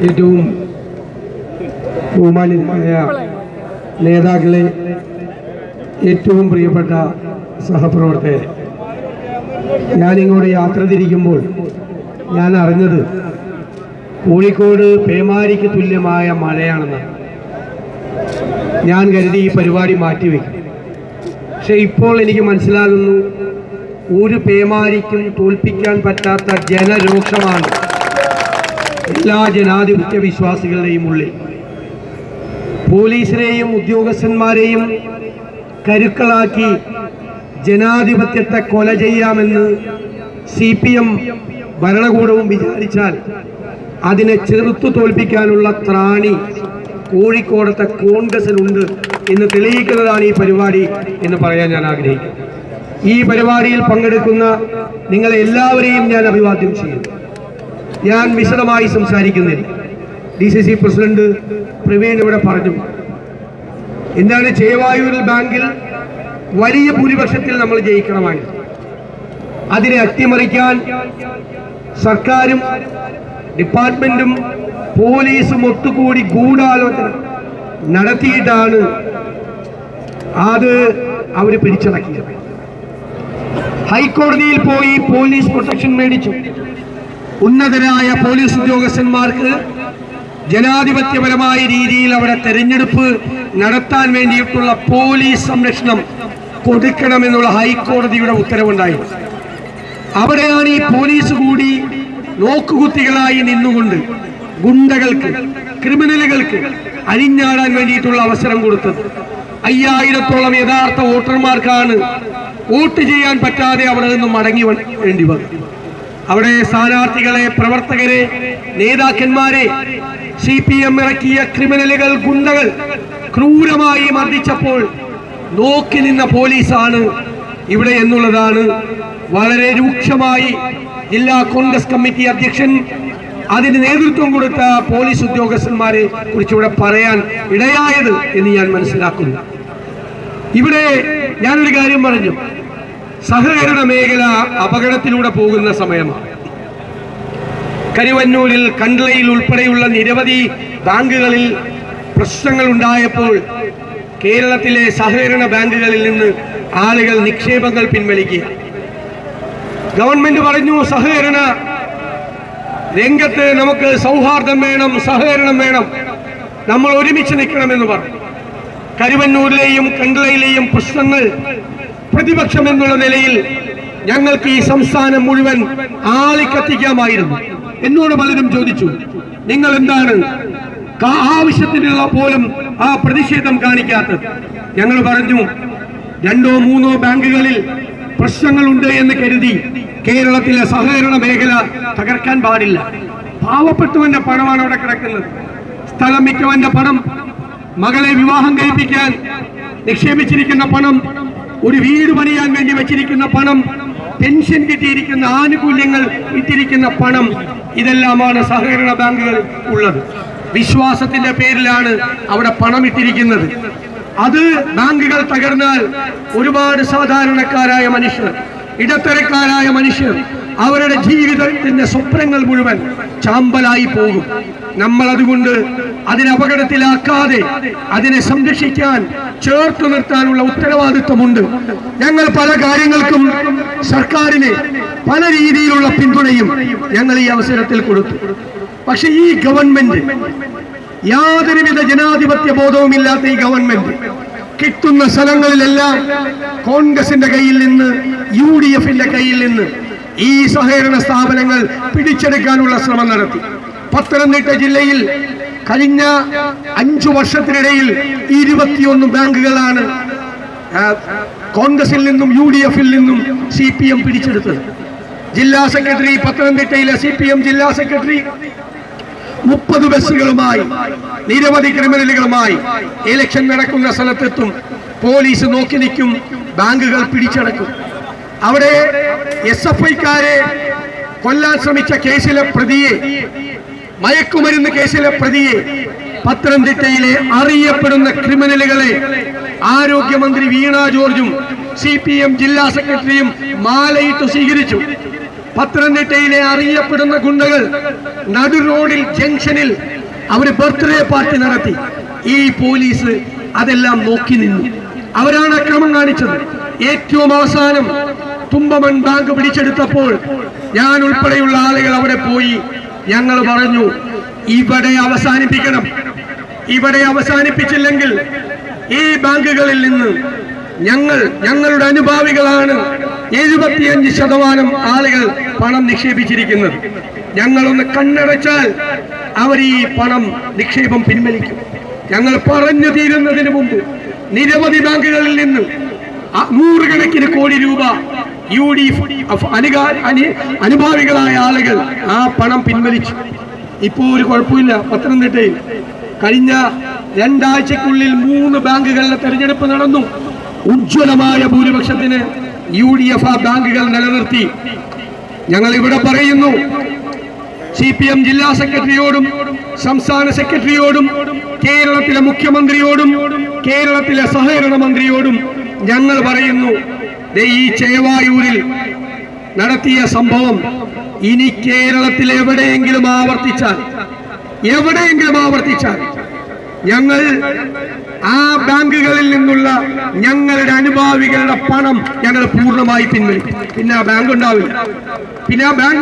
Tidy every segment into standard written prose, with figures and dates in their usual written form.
ഏറ്റവും ബഹുമാന്യരായ നേതാക്കളെ, ഏറ്റവും പ്രിയപ്പെട്ട സഹപ്രവർത്തകരെ, ഞാനിങ്ങോട്ട് യാത്ര തിരിക്കുമ്പോൾ ഞാൻ അറിഞ്ഞത് കോഴിക്കോട് പേമാരിക്ക് തുല്യമായ മഴയാണെന്നാണ്. ഞാൻ കരുതി ഈ പരിപാടി മാറ്റിവെക്കും. പക്ഷെ ഇപ്പോൾ എനിക്ക് മനസ്സിലാകുന്നു, ഒരു പേമാരിക്കും തോൽപ്പിക്കാൻ പറ്റാത്ത ജനരോക്ഷമാണ് എല്ലാ ജനാധിപത്യ വിശ്വാസികളുടെയും ഉള്ളിൽ. പോലീസിനെയും ഉദ്യോഗസ്ഥന്മാരെയും കരുക്കളാക്കി ജനാധിപത്യത്തെ കൊല ചെയ്യാമെന്ന് CPM ഭരണകൂടവും വിചാരിച്ചാൽ അതിനെ ചെറുത്തു തോൽപ്പിക്കാനുള്ള ത്രാണി കോഴിക്കോടത്തെ കോൺഗ്രസിനുണ്ട് എന്ന് തെളിയിക്കുന്നതാണ് ഈ പരിപാടി എന്ന് പറയാൻ ഞാൻ ആഗ്രഹിക്കുന്നു. ഈ പരിപാടിയിൽ പങ്കെടുക്കുന്ന നിങ്ങളെ എല്ലാവരെയും ഞാൻ അഭിവാദ്യം ചെയ്യുന്നു. ഞാൻ വിശദമായി സംസാരിക്കുന്നില്ല. DCC പ്രസിഡന്റ് പ്രവീൺ ഇവിടെ പറഞ്ഞു. എന്താണ്, ചേവായൂരിൽ ബാങ്കിൽ വലിയ ഭൂരിപക്ഷത്തിൽ നമ്മൾ ജയിക്കണമായിരുന്നു. അതിനെ അട്ടിമറിക്കാൻ സർക്കാരും ഡിപ്പാർട്ട്മെന്റും പോലീസും ഒത്തുകൂടി ഗൂഢാലോചന നടത്തിയിട്ടാണ് അത് അവർ പിടിച്ചടക്കിയത്. ഹൈക്കോടതിയിൽ പോയി പോലീസ് പ്രൊട്ടക്ഷൻ മേടിച്ചു. ഉന്നതരായ പോലീസ് ഉദ്യോഗസ്ഥന്മാർക്ക് ജനാധിപത്യപരമായ രീതിയിൽ അവിടെ തെരഞ്ഞെടുപ്പ് നടത്താൻ വേണ്ടിയിട്ടുള്ള പോലീസ് സംരക്ഷണം കൊടുക്കണമെന്നുള്ള ഹൈക്കോടതിയുടെ ഉത്തരവുണ്ടായി. അവിടെയാണ് ഈ പോലീസ് കൂടി നോക്കുകുത്തികളായി നിന്നുകൊണ്ട് ഗുണ്ടകൾക്ക്, ക്രിമിനലുകൾക്ക് അഴിഞ്ഞാടാൻ വേണ്ടിയിട്ടുള്ള അവസരം കൊടുത്തത്. 5000-ഓളം യഥാർത്ഥ വോട്ടർമാർക്കാണ് വോട്ട് ചെയ്യാൻ പറ്റാതെ അവിടെ നിന്നും മടങ്ങി വേണ്ടി വന്നു. അവിടെ സ്ഥാനാർത്ഥികളെ, പ്രവർത്തകരെ, നേതാക്കന്മാരെ CPM ഇറക്കിയ ക്രിമിനലുകൾ, ഗുണ്ടകൾ ക്രൂരമായി മർദ്ദിച്ചപ്പോൾ നോക്കി നിന്ന പോലീസാണ് ഇവിടെ എന്നുള്ളതാണ് വളരെ രൂക്ഷമായി ജില്ലാ കോൺഗ്രസ് കമ്മിറ്റി അധ്യക്ഷൻ, അതിന് നേതൃത്വം കൊടുത്ത പോലീസ് ഉദ്യോഗസ്ഥന്മാരെ കുറിച്ച് ഇവിടെ പറയാൻ ഇടയായത് എന്ന് ഞാൻ മനസ്സിലാക്കുന്നു. ഇവിടെ ഞാനൊരു കാര്യം പറഞ്ഞു, സഹകരണ മേഖല അപകടത്തിലൂടെ പോകുന്ന സമയമാണ്. കരുവന്നൂരിൽ, കണ്ട്ലയിൽ ഉൾപ്പെടെയുള്ള നിരവധി ബാങ്കുകളിൽ പ്രശ്നങ്ങൾ ഉണ്ടായപ്പോൾ കേരളത്തിലെ സഹകരണ ബാങ്കുകളിൽ നിന്ന് ആളുകൾ നിക്ഷേപങ്ങൾ പിൻവലിക്കുക. ഗവൺമെന്റ് പറഞ്ഞു, സഹകരണ രംഗത്ത് നമുക്ക് സൗഹാർദ്ദം വേണം, സഹകരണം വേണം, നമ്മൾ ഒരുമിച്ച് നിൽക്കണമെന്ന് പറഞ്ഞു. കരുവന്നൂരിലെയും കണ്ട്ലയിലെയും പ്രശ്നങ്ങൾ പ്രതിപക്ഷം എന്നുള്ള നിലയിൽ ഞങ്ങൾക്ക് ഈ സംസ്ഥാനം മുഴുവൻ ആളിക്കത്തിക്കാമായിരുന്നു. എന്നോട് പലരും ചോദിച്ചു, നിങ്ങൾ എന്താണ് ആവശ്യത്തിനുള്ള പോലും ആ പ്രതിഷേധം കാണിക്കാത്തത്? ഞങ്ങൾ പറഞ്ഞു, 2-3 ബാങ്കുകളിൽ പ്രശ്നങ്ങളുണ്ട് എന്ന് കരുതി കേരളത്തിലെ സഹകരണ മേഖല തകർക്കാൻ പാടില്ല. പാവപ്പെട്ടവന്റെ പണമാണ് അവിടെ കിടക്കുന്നത്. സ്ഥലം വിറ്റവന്റെ പണം, മകളെ വിവാഹം കഴിപ്പിക്കാൻ നിക്ഷേപിച്ചിരിക്കുന്ന പണം, ഒരു വീട് പണിയാൻ വേണ്ടി വെച്ചിരിക്കുന്ന പണം, പെൻഷൻ കിട്ടിയിരിക്കുന്ന ആനുകൂല്യങ്ങൾ ഇട്ടിരിക്കുന്ന പണം, ഇതെല്ലാമാണ് സഹകരണ ബാങ്കുകളിൽ ഉള്ളത്. വിശ്വാസത്തിന്റെ പേരിലാണ് അവിടെ പണം ഇട്ടിരിക്കുന്നത്. അത് ബാങ്കുകൾ തകർന്നാൽ ഒരുപാട് സാധാരണക്കാരായ മനുഷ്യർ, ഇടത്തരക്കാരായ മനുഷ്യർ, അവരുടെ ജീവിതത്തിന്റെ സ്വപ്നങ്ങൾ മുഴുവൻ ചാമ്പലായി പോകും. നമ്മൾ അതുകൊണ്ട് അതിനെ അപകടത്തിലാക്കാതെ അതിനെ സംരക്ഷിക്കാൻ, ചേർത്തു നിർത്താനുള്ള ഉത്തരവാദിത്വമുണ്ട്. ഞങ്ങൾ പല കാര്യങ്ങൾക്കും സർക്കാരിന് പല രീതിയിലുള്ള പിന്തുണയും ഞങ്ങൾ ഈ അവസരത്തിൽ കൊടുത്തു. പക്ഷെ ഈ ഗവൺമെന്റ്, യാതൊരുവിധ ജനാധിപത്യ ബോധവുമില്ലാത്ത ഈ ഗവൺമെന്റ് കിട്ടുന്ന സ്ഥലങ്ങളിലെല്ലാം കോൺഗ്രസിന്റെ കയ്യിൽ നിന്ന്, UDFന്റെ കയ്യിൽ നിന്ന് ഈ സഹകരണ സ്ഥാപനങ്ങൾ പിടിച്ചെടുക്കാനുള്ള ശ്രമം നടത്തി. പത്തനംതിട്ട ജില്ലയിൽ കഴിഞ്ഞ 5 വർഷത്തിനിടയിൽ 21 ബാങ്കുകളാണ് കോൺഗ്രസിൽ നിന്നും UDFിൽ നിന്നും CPM പിടിച്ചെടുത്തത്. ജില്ലാ സെക്രട്ടറി, പത്തനംതിട്ടയിലെ CPM ജില്ലാ സെക്രട്ടറി 30 ബസ്സുകളുമായി, നിരവധി ക്രിമിനലുകളുമായി ഇലക്ഷൻ നടക്കുന്ന സ്ഥലത്തെത്തും. പോലീസ് നോക്കി നിൽക്കും, ബാങ്കുകൾ പിടിച്ചടക്കും. അവിടെ SFIക്കാരെ കൊല്ലാൻ ശ്രമിച്ച കേസിലെ പ്രതിയെ, മയക്കുമരുന്ന് കേസിലെ പ്രതിയെ, പത്തനംതിട്ടയിലെ അറിയപ്പെടുന്ന ക്രിമിനലുകളെ ആരോഗ്യമന്ത്രി വീണ ജോർജും CPM ജില്ലാ സെക്രട്ടറിയും മാലയിട്ട് സ്വീകരിച്ചു. പത്തനംതിട്ടയിലെ അറിയപ്പെടുന്ന ഗുണ്ടകൾ നടു റോഡിൽ ജംഗ്ഷനിൽ അവര് ബർത്ത്ഡേ പാർട്ടി നടത്തി. ഈ പോലീസ് അതെല്ലാം നോക്കി നിന്നു. അവരാണ് അക്രമം കാണിച്ചത്. ഏറ്റവും അവസാനം തുമ്പമൺ ബാങ്ക് പിടിച്ചെടുത്തപ്പോൾ ഞാൻ ഉൾപ്പെടെയുള്ള ആളുകൾ അവിടെ പോയി. ഞങ്ങൾ പറഞ്ഞു, ഇവിടെ അവസാനിപ്പിക്കണം. ഇവിടെ അവസാനിപ്പിച്ചില്ലെങ്കിൽ ഈ ബാങ്കുകളിൽ നിന്ന് ഞങ്ങളുടെ അനുഭാവികളാണ് 75% ആളുകൾ പണം നിക്ഷേപിച്ചിരിക്കുന്നത്. ഞങ്ങളൊന്ന് കണ്ണടച്ചാൽ അവർ ഈ പണം നിക്ഷേപം പിൻവലിക്കും. ഞങ്ങൾ പറഞ്ഞു തീരുന്നതിന് മുമ്പ് നിരവധി ബാങ്കുകളിൽ നിന്ന് നൂറുകണക്കിന് കോടി രൂപ UDF അനുഭാവികളായ ആളുകൾ ആ പണം പിൻവലിച്ചു. ഇപ്പോൾ ഒരു കുഴപ്പമില്ല. പത്തനംതിട്ടയിൽ കഴിഞ്ഞ 2 ആഴ്ചക്കുള്ളിൽ 3 ബാങ്കുകളിലെ തെരഞ്ഞെടുപ്പ് നടന്നു. ഉജ്ജ്വലമായ ഭൂരിപക്ഷത്തിന് UDF ആ ബാങ്കുകൾ നിലനിർത്തി. ഞങ്ങൾ ഇവിടെ പറയുന്നു, CPM ജില്ലാ സെക്രട്ടറിയോടും സംസ്ഥാന സെക്രട്ടറിയോടും കേരളത്തിലെ മുഖ്യമന്ത്രിയോടും കേരളത്തിലെ സഹകരണ മന്ത്രിയോടും ഞങ്ങൾ പറയുന്നു, ഈ ചേവായൂരിൽ നടത്തിയ സംഭവം ഇനി കേരളത്തിൽ എവിടെയെങ്കിലും ആവർത്തിച്ചാൽ ഞങ്ങൾ ആ ബാങ്കുകളിൽ നിന്നുള്ള ഞങ്ങളുടെ അനുഭാവികളുടെ പണം ഞങ്ങൾ പൂർണ്ണമായി പിൻവലിക്കും. പിന്നെ ആ ബാങ്ക്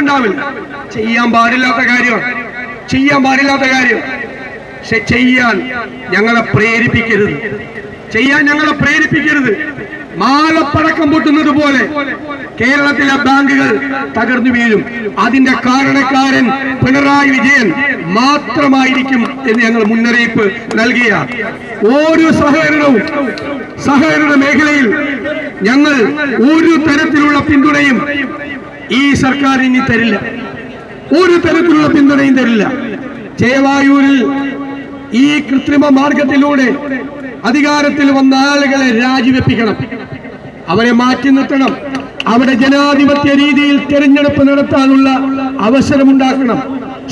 ഉണ്ടാവില്ല. ചെയ്യാൻ പാടില്ലാത്ത കാര്യം. പക്ഷെ ചെയ്യാൻ ഞങ്ങളെ പ്രേരിപ്പിക്കരുത്. മാലപ്പടക്കം പൊട്ടുന്നത് പോലെ കേരളത്തിലെ ബാങ്കുകൾ തകർന്നു വീഴും. അതിന്റെ കാരണക്കാരൻ പിണറായി വിജയൻ മാത്രമായിരിക്കും എന്ന് ഞങ്ങൾ മുന്നറിയിപ്പ് നൽകിയ ഓരോ സഹകരണ മേഖലയിൽ ഞങ്ങൾ ഒരു തരത്തിലുള്ള പിന്തുണയും ഈ സർക്കാർ ഇനി തരില്ല. ചേവായൂരിൽ ഈ കൃത്രിമ മാർഗത്തിലൂടെ അധികാരത്തിൽ വന്ന ആളുകളെ രാജിവെപ്പിക്കണം. അവരെ മാറ്റി നിർത്തണം. അവിടെ ജനാധിപത്യ രീതിയിൽ തെരഞ്ഞെടുപ്പ് നടത്താനുള്ള അവസരമുണ്ടാക്കണം.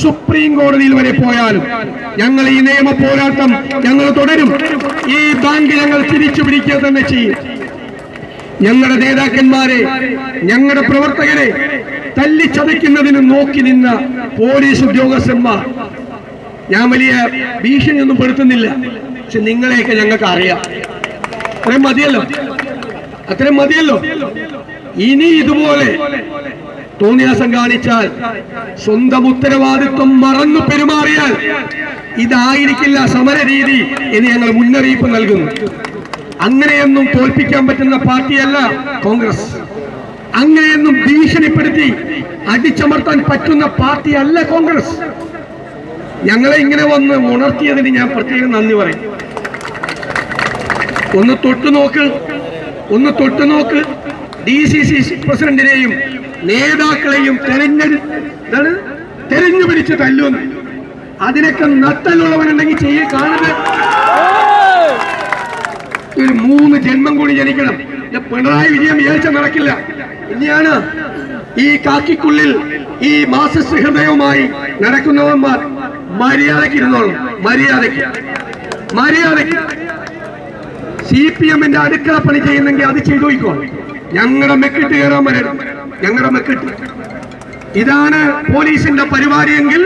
സുപ്രീം കോടതിയിൽ വരെ പോയാലും ഞങ്ങൾ ഈ നിയമ പോരാട്ടം ഞങ്ങൾ തുടരും. ഈ ബാങ്ക് ഞങ്ങൾ തിരിച്ചു പിടിക്കുക തന്നെ ചെയ്യും. ഞങ്ങളുടെ നേതാക്കന്മാരെ, ഞങ്ങളുടെ പ്രവർത്തകരെ തല്ലിച്ചതയ്ക്കുന്നതിന് നോക്കി നിന്ന പോലീസ് ഉദ്യോഗസ്ഥന്മാർ, ഞാൻ വലിയ ഭീഷണിയൊന്നും പെടുത്തുന്നില്ല, പക്ഷെ നിങ്ങളെയൊക്കെ ഞങ്ങൾക്ക് അറിയാം. അത്രയും മതിയല്ലോ. ഇനി ഇതുപോലെ തോന്നിയാസം കാണിച്ചാൽ, സ്വന്തം ഉത്തരവാദിത്വം മറന്നു പെരുമാറിയാൽ ഇതായിരിക്കില്ല സമര രീതി എന്ന് ഞങ്ങൾ മുന്നറിയിപ്പ് നൽകുന്നു. അങ്ങനെയൊന്നും തോൽപ്പിക്കാൻ പറ്റുന്ന പാർട്ടിയല്ല കോൺഗ്രസ്. അങ്ങനെയൊന്നും ഭീഷണിപ്പെടുത്തി അടിച്ചമർത്താൻ പറ്റുന്ന പാർട്ടിയല്ല കോൺഗ്രസ്. ഞങ്ങളെ ഇങ്ങനെ വന്ന് ഉണർത്തിയതിന് ഞാൻ പ്രത്യേകം നന്ദി പറയും. ഒന്ന് തൊട്ടു നോക്ക്. DCC പ്രസിഡന്റിനെയും നേതാക്കളെയും തെരഞ്ഞു പിടിച്ച് തല്ലുന്നു. അതിനൊക്കെ നട്ടലുള്ളവനുണ്ടെങ്കിൽ കാണുന്നത്. ഒരു 3 ജന്മം കൂടി ജനിക്കണം. പിണറായി വിജയൻ വിചാരിച്ച നടക്കില്ല. ഇനിയാണ് ഈ കാക്കിക്കുള്ളിൽ ഈ മാർക്സിസ്റ്റ് ഹൃദയവുമായി നടക്കുന്നവന്മാർ മര്യാദയ്ക്ക് ഇരുന്നോളും. മര്യാദയ്ക്ക് CPM-ന്റെ അടുക്കള പണി ചെയ്യുന്നെങ്കിൽ അത് ചെയ്തു നോക്കോ. ഞങ്ങളുടെ മെക്കിട്ട് കയറാൻ വരരുത്. ഞങ്ങളുടെ മെക്കിട്ട് ഇതാണ് പോലീസിന്റെ പരിപാടിയെങ്കിൽ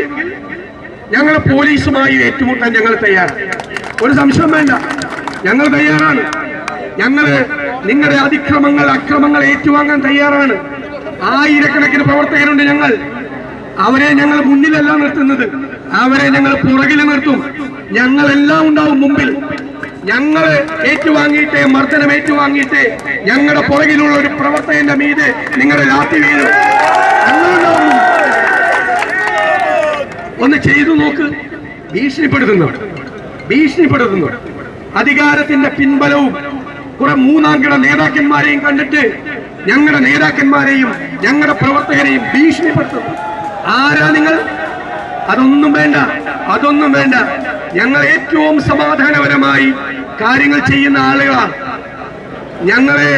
ഞങ്ങൾ പോലീസുമായി ഏറ്റുമുട്ടാൻ ഞങ്ങൾ തയ്യാറാണ്. ഒരു സംശയം വേണ്ട, ഞങ്ങൾ തയ്യാറാണ്. നിങ്ങളുടെ അക്രമങ്ങൾ ഏറ്റുവാങ്ങാൻ തയ്യാറാണ്. ആയിരക്കണക്കിന് പ്രവർത്തകരുണ്ട്. അവരെ ഞങ്ങൾ മുന്നിലല്ല നിർത്തുന്നത്, അവരെ ഞങ്ങൾ പുറകിൽ നിർത്തും. ഞങ്ങളെല്ലാം ഉണ്ടാവും മുമ്പിൽ. ഞങ്ങൾ ഏറ്റുവാങ്ങിയിട്ട്, മർദ്ദനം ഏറ്റുവാങ്ങിയിട്ട് ഞങ്ങളുടെ പുറകിലുള്ള ഒരു പ്രവർത്തകന്റെ മീതെ നിങ്ങളുടെ ലാത്തി വീഴും. ഒന്ന് ചെയ്തു നോക്ക്. ഭീഷണിപ്പെടുത്തുന്നു. അധികാരത്തിന്റെ പിൻബലവും കുറെ മൂന്നാംകിട നേതാക്കന്മാരെയും കണ്ടിട്ട് ഞങ്ങളുടെ നേതാക്കന്മാരെയും ഞങ്ങളുടെ പ്രവർത്തകരെയും ഭീഷണിപ്പെടുത്തുന്നു. ആരാ നിങ്ങൾ? അതൊന്നും വേണ്ട. ഞങ്ങൾ ഏറ്റവും സമാധാനപരമായി കാര്യങ്ങൾ ചെയ്യുന്ന ആളുകളാണ്. ഞങ്ങളെ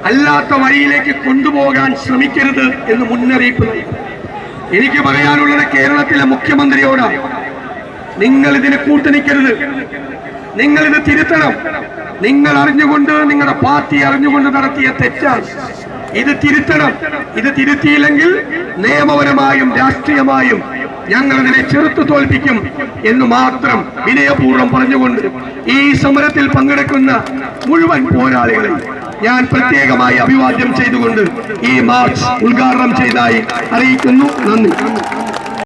അല്ലാത്ത വഴിയിലേക്ക് കൊണ്ടുപോകാൻ ശ്രമിക്കരുത് എന്ന് മുന്നറിയിപ്പ് നൽകി. എനിക്ക് പറയാനുള്ളത് കേരളത്തിലെ മുഖ്യമന്ത്രിയോടാണ്. നിങ്ങൾ ഇതിന് കൂട്ടുനിൽക്കരുത്. നിങ്ങൾ ഇത് തിരുത്തണം. നിങ്ങൾ അറിഞ്ഞുകൊണ്ട്, നിങ്ങളുടെ പാർട്ടി അറിഞ്ഞുകൊണ്ട് നടത്തിയ തെറ്റാണ്. ഇത് തിരുത്തണം. ഇത് തിരുത്തിയില്ലെങ്കിൽ നിയമപരമായും രാഷ്ട്രീയമായും ഞങ്ങൾ അതിനെ ചെറുത്തു തോൽപ്പിക്കും എന്ന് മാത്രം വിനയപൂർവ്വം പറഞ്ഞുകൊണ്ട് ഈ സമരത്തിൽ പങ്കെടുക്കുന്ന മുഴുവൻ പോരാളികളെ ഞാൻ പ്രത്യേകമായി അഭിവാദ്യം ചെയ്തുകൊണ്ട് ഈ മാർച്ച് ഉദ്ഘാടനം ചെയ്തതായി അറിയിക്കുന്നു. നന്ദി.